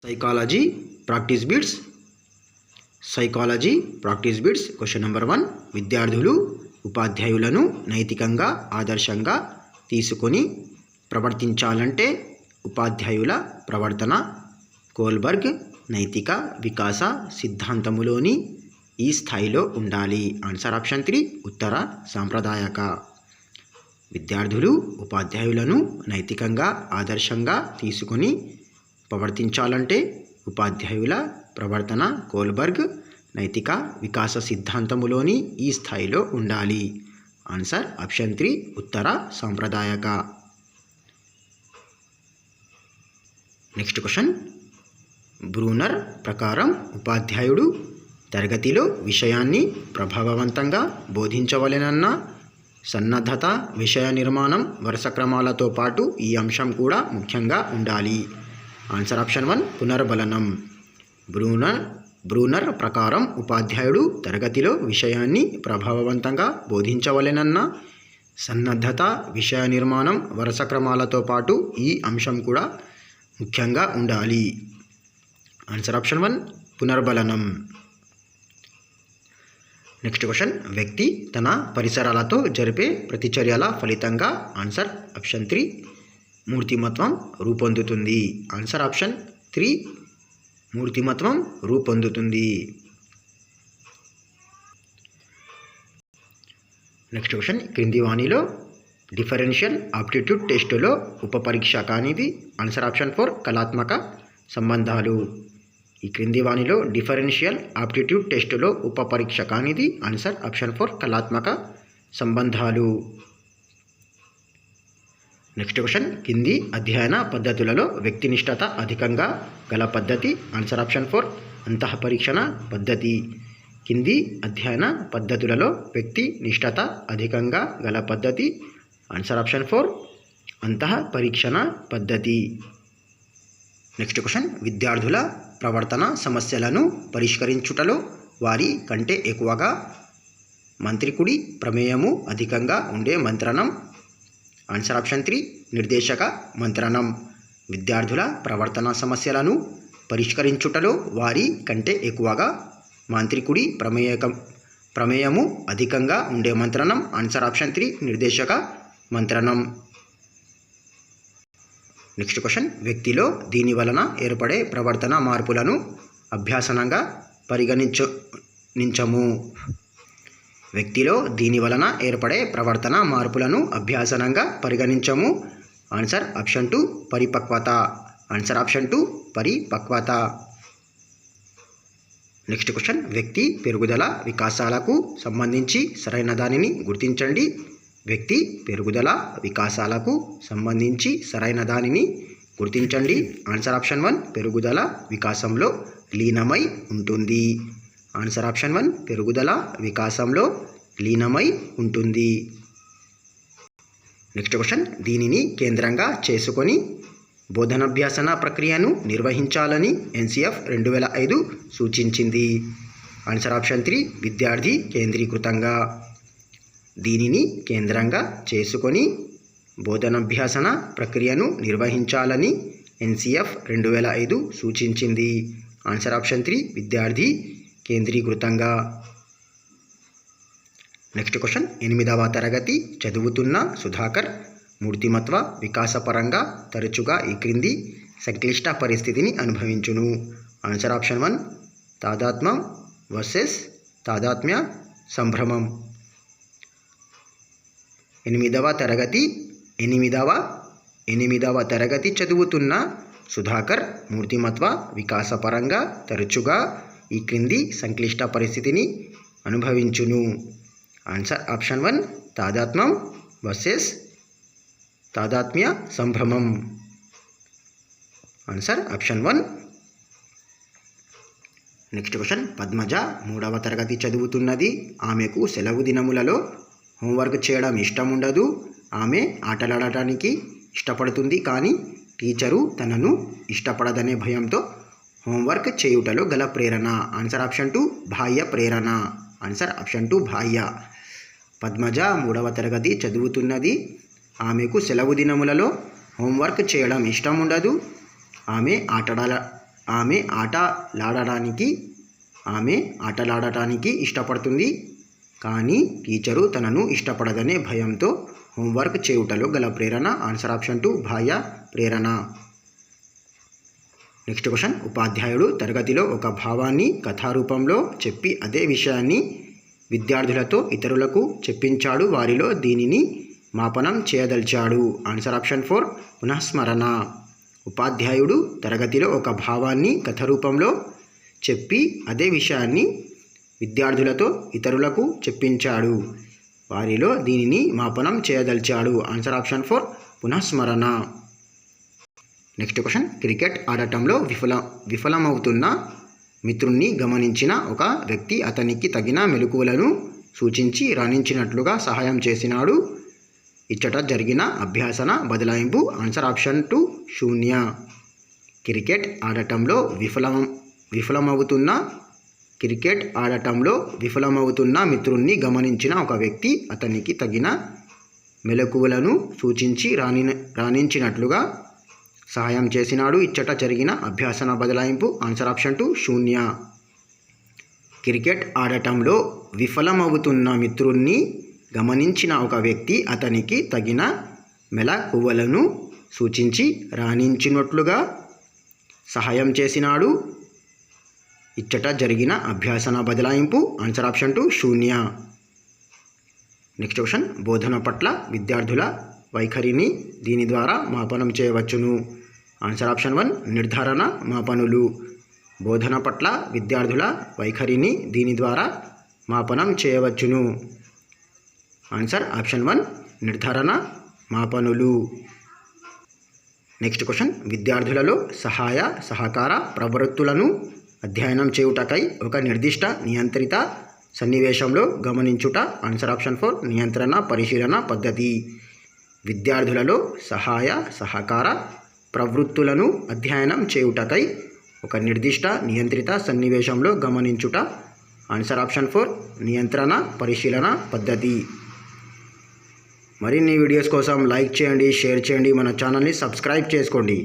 Psychology practice bits. Psychology practice bits. Question number 1. విద్యార్థులు ఉపాధ్యాయులను నైతికంగా ఆదర్శంగా తీసుకొని ప్రవర్తించాలంటే ఉపాధ్యాయుల ప్రవర్తన కోల్బర్గ్ నైతిక వికాస సిద్ధాంతములోని ఈ స్థాయిలో ఉండాలి. ఆన్సర్ ఆప్షన్ 3 ఉత్తర సాంప్రదాయక. విద్యార్థులు ఉపాధ్యాయులను నైతికంగా ఆదర్శంగా తీసుకొని ప్రవర్తించాలంటే ఉపాధ్యాయుల ప్రవర్తన కోల్బర్గ్ నైతిక వికాస సిద్ధాంతములోని ఈ స్థాయిలో ఉండాలి. ఆన్సర్ ఆప్షన్ 3 ఉత్తర సాంప్రదాయక. Next question. బ్రూనర్ ప్రకారం ఉపాధ్యాయుడు తరగతిలో విషయాన్ని ప్రభావవంతంగా బోధించవలెనన్న సన్నద్ధత, విషయ నిర్మాణం, వరుస క్రమాలతో పాటు ఈ అంశం కూడా ముఖ్యంగా ఉండాలి. Answer option 1 పునర్బలనం. బ్రూనర్ ప్రకారం ఉపాధ్యాయుడు తరగతిలో విషయాన్ని ప్రభావవంతంగా బోధించవలెనన్న సన్నద్ధత, విషయ నిర్మాణం, వరుస క్రమాలతో పాటు ఈ అంశం కూడా ముఖ్యంగా ఉండాలి. ఆన్సర్ ఆప్షన్ 1 పునర్బలనం. Next question. వ్యక్తి తన పరిసరాలతో జరిపే ప్రతిచర్యల ఫలితంగా ఆన్సర్ ఆప్షన్ 3 మూర్తిమత్వం రూపొందుతుంది. ఆన్సర్ ఆప్షన్ 3 మూర్తిమత్వం రూపొందుతుంది. Next question. క్రింది వాణిలో డిఫరెన్షియల్ ఆప్టిట్యూడ్ టెస్టులో ఉపపరీక్ష కానిది ఆన్సర్ ఆప్షన్ 4 కళాత్మక సంబంధాలు. ఈ క్రింది వాణిలో డిఫరెన్షియల్ ఆప్టిట్యూడ్ టెస్టులో ఉపపరీక్ష కానిది ఆన్సర్ ఆప్షన్ 4 కళాత్మక సంబంధాలు. Next question. కింది అధ్యయన పద్ధతులలో వ్యక్తినిష్టత అధికంగా గల పద్ధతి ఆన్సర్ ఆప్షన్ 4 అంతఃపరీక్షణ పద్ధతి. కింది అధ్యయన పద్ధతులలో వ్యక్తి నిష్టత అధికంగా గల పద్ధతి ఆన్సర్ ఆప్షన్ 4 అంతఃపరీక్షణ పద్ధతి. Next question. విద్యార్థుల ప్రవర్తన సమస్యలను పరిష్కరించుటలో వారి కంటే ఎక్కువగా మంత్రికుడి ప్రమేయము అధికంగా ఉండే మంత్రణం ఆన్సర్ ఆప్షన్ 3 నిర్దేశక మంత్రణం. విద్యార్థుల ప్రవర్తన సమస్యలను పరిష్కరించుటలో వారి కంటే ఎక్కువగా మాంత్రికుడి ప్రమేయము అధికంగా ఉండే మంత్రణం ఆన్సర్ ఆప్షన్ 3 నిర్దేశక మంత్రణం. Next question. వ్యక్తిలో దీని వలన ఏర్పడే ప్రవర్తన మార్పులను అభ్యాసనంగా పరిగణించము. వ్యక్తిలో దీని వలన ఏర్పడే ప్రవర్తన మార్పులను అభ్యాసనంగా పరిగణించము. ఆన్సర్ ఆప్షన్ 2 పరిపక్వత. ఆన్సర్ ఆప్షన్ 2 పరిపక్వత. Next question. వ్యక్తి పెరుగుదల వికాసాలకు సంబంధించి సరైన దానిని గుర్తించండి. వ్యక్తి పెరుగుదల వికాసాలకు సంబంధించి సరైన దానిని గుర్తించండి. ఆన్సర్ ఆప్షన్ 1 పెరుగుదల వికాసంలో లీనమై ఉంటుంది. ఆన్సర్ ఆప్షన్ 1 పెరుగుదల వికాసంలో లీనమై ఉంటుంది. Next question. దీనిని కేంద్రంగా చేసుకొని బోధనాభ్యాసన ప్రక్రియను నిర్వహించాలని ఎన్సిఎఫ్ 2005 సూచించింది. ఆన్సర్ ఆప్షన్ 3 విద్యార్థి కేంద్రీకృతంగా. దీనిని కేంద్రంగా చేసుకొని బోధనాభ్యాసన ప్రక్రియను నిర్వహించాలని ఎన్సిఎఫ్ 2005 సూచించింది. ఆన్సర్ ఆప్షన్ 3 విద్యార్థి కేంద్రీకృతంగా. Next question. 8వ తరగతి చదువుతున్న సుధాకర్ మూర్తిమత్వ వికాసపరంగా తరచుగా ఈ క్రింది సంక్లిష్ట పరిస్థితిని అనుభవించును. ఆన్సర్ ఆప్షన్ 1 తాదాత్మ్యం వర్సెస్ తాదాత్మ్య సంభ్రమం. 8వ తరగతి చదువుతున్న సుధాకర్ మూర్తిమత్వ వికాసపరంగా తరచుగా ఈ క్రింది సంక్లిష్ట పరిస్థితిని అనుభవించును. ఆన్సర్ ఆప్షన్ 1 తాదాత్మ్యం వర్సెస్ తాదాత్మ్య సంభ్రమం. Answer option 1. Next question. Padmaja 3వ తరగతి చదువుతున్నది. ఆమెకు సెలవు దినములలో హోంవర్క్ చేయడం ఇష్టం ఉండదు. ఆమె ఆటలాడటానికి ఇష్టపడుతుంది, కానీ టీచరు తనను ఇష్టపడదనే భయంతో హోంవర్క్ చేయుటలో గల ప్రేరణ ఆన్సర్ ఆప్షన్ 2 బాహ్య ప్రేరణ. ఆన్సర్ ఆప్షన్ 2 బాహ్య. పద్మజ 3వ తరగతి చదువుతున్నది. ఆమెకు సెలవు దినములలో హోంవర్క్ చేయడం ఇష్టం ఉండదు. ఆమె ఆమె ఆటలాడటానికి ఇష్టపడుతుంది, కానీ టీచరు తనను ఇష్టపడదనే భయంతో హోంవర్క్ చేయుటలో గల ప్రేరణ. ఆన్సర్ ఆప్షన్ 2 బాహ్య ప్రేరణ. Next question. ఉపాధ్యాయుడు తరగతిలో ఒక భావాన్ని కథారూపంలో చెప్పి అదే విషయాన్ని విద్యార్థులతో ఇతరులకు చెప్పించాడు. వారిలో దీనిని మాపనం చేయదలిచాడు. Answer option 4 పునఃస్మరణ. ఉపాధ్యాయుడు తరగతిలో ఒక భావాన్ని కథరూపంలో చెప్పి అదే విషయాన్ని విద్యార్థులతో ఇతరులకు చెప్పించాడు. వారిలో దీనిని మాపనం చేయదలిచాడు. ఆన్సర్ ఆప్షన్ 4 పునఃస్మరణ. Next question. క్రికెట్ ఆడటంలో విఫలమవుతున్న మిత్రుణ్ణి గమనించిన ఒక వ్యక్తి అతనికి తగిన మెలకువలను సూచించి రాణించినట్లుగా సహాయం చేసినాడు. ఇచ్చట జరిగిన అభ్యాసన బదలాయింపు. ఆన్సర్ ఆప్షన్ 2 శూన్య. క్రికెట్ ఆడటంలో విఫలమవుతున్న మిత్రుణ్ణి గమనించిన ఒక వ్యక్తి అతనికి తగిన మెలకువలను సూచించి రాణించినట్లుగా సహాయం చేసినాడు. ఇచ్చట జరిగిన అభ్యాసన బదలాయింపు. ఆన్సర్ ఆప్షన్ 2 శూన్య. క్రికెట్ ఆడటంలో విఫలమవుతున్న మిత్రుణ్ణి గమనించిన ఒక వ్యక్తి అతనికి తగిన మెలకువలను సూచించి రాణించినట్లుగా సహాయం చేసినాడు. ఇచ్చట జరిగిన అభ్యాసన బదలాయింపు. ఆన్సర్ ఆప్షన్ 2 శూన్య. Next question. బోధన పట్ల విద్యార్థుల వైఖరిని దీని ద్వారా మాపనం చేయవచ్చును. ఆన్సర్ ఆప్షన్ 1 నిర్ధారణ మాపనులు. బోధన పట్ల విద్యార్థుల వైఖరిని దీని ద్వారా మాపనం చేయవచ్చును. ఆన్సర్ ఆప్షన్ 1 నిర్ధారణ మాపనులు. Next question. విద్యార్థులలో సహకార ప్రవృత్తులను అధ్యయనం చేయుటకై ఒక నిర్దిష్ట నియంత్రిత సన్నివేశంలో గమనించుట. ఆన్సర్ ఆప్షన్ 4 నియంత్రణ పరిశీలన పద్ధతి. విద్యార్థులలో సహకార ప్రవృత్తులను అధ్యయనం చేయుటకై ఒక నిర్దిష్ట నియంత్రిత సన్నివేశంలో గమనించుట. ఆన్సర్ ఆప్షన్ 4 నియంత్రణ పరిశీలన పద్ధతి. మరిన్ని వీడియోస్ కోసం లైక్ చేయండి, షేర్ చేయండి, మన ఛానల్ని సబ్స్క్రైబ్ చేసుకోండి.